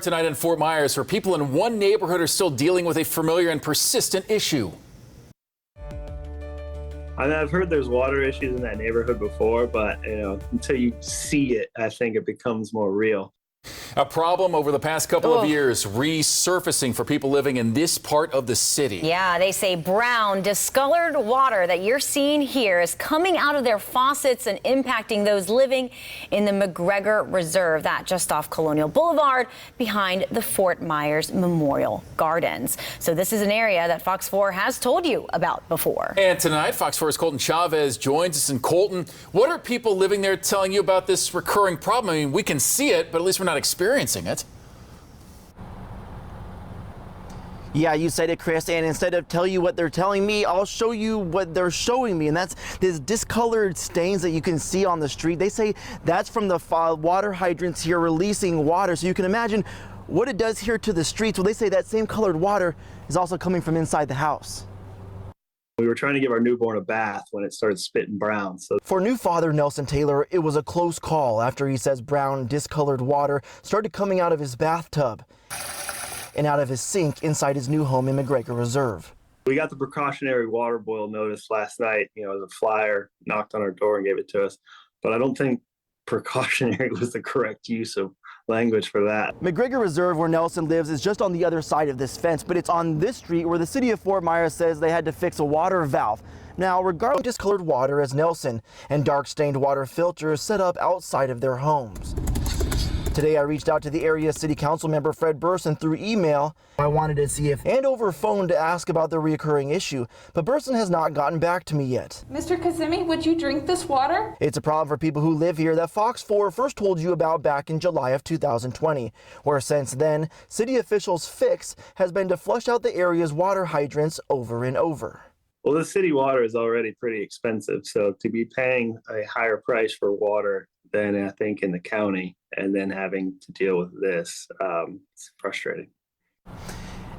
Tonight in Fort Myers, where people in one neighborhood are still dealing with a familiar and persistent issue. I've heard there's water issues in that neighborhood before, but until you see it, I think it becomes more real. A problem over the past couple of years resurfacing for people living in this part of the city. Yeah, they say brown, discolored water that you're seeing here is coming out of their faucets and impacting those living in the McGregor Reserve, that just off Colonial Boulevard behind the Fort Myers Memorial Gardens. So this is an area that Fox 4 has told you about before. And tonight, Fox 4's Colton Chavez joins us in Colton. What are people living there telling you about this recurring problem? I mean, we can see it, but at least we're not experiencing it. Yeah, you said it, Chris, and instead of tell you what they're telling me, I'll show you what they're showing me, and that's these discolored stains that you can see on the street. They say that's from the water hydrants here releasing water, so you can imagine what it does here to the streets. Well, they say that same colored water is also coming from inside the house. We were trying to give our newborn a bath when it started spitting brown. So for new father Nelson Taylor, it was a close call after he says brown, discolored water started coming out of his bathtub and out of his sink inside his new home in McGregor Reserve. We got the precautionary water boil notice last night. The flyer knocked on our door and gave it to us. But I don't think precautionary was the correct use of language for that. McGregor Reserve, where Nelson lives, is just on the other side of this fence, but it's on this street where the city of Fort Myers says they had to fix a water valve. Now, regarding discolored water, as Nelson and dark stained water filters set up outside of their homes. Today, I reached out to the area city council member Fred Burson through email. I wanted to see if and over phone to ask about the reoccurring issue, but Burson has not gotten back to me yet. Mr. Kazemi, would you drink this water? It's a problem for people who live here that Fox 4 first told you about back in July of 2020, where since then, city officials' fix has been to flush out the area's water hydrants over and over. Well, the city water is already pretty expensive, so to be paying a higher price for water than I think in the county and then having to deal with this, it's frustrating.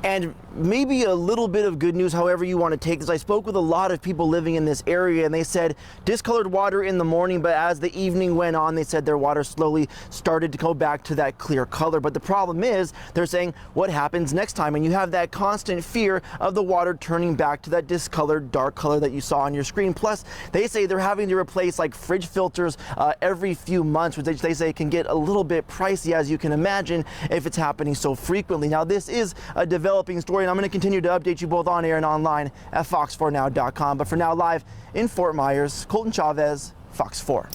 And maybe a little bit of good news, however you want to take this. I spoke with a lot of people living in this area, and they said discolored water in the morning, but as the evening went on, they said their water slowly started to go back to that clear color. But the problem is, they're saying, what happens next time? And you have that constant fear of the water turning back to that discolored dark color that you saw on your screen. Plus, they say they're having to replace like fridge filters every few months, which they say can get a little bit pricey, as you can imagine, if it's happening so frequently. Now, this is a developing story, and I'm going to continue to update you both on air and online at fox4now.com. But for now, live in Fort Myers, Colton Chavez, Fox 4.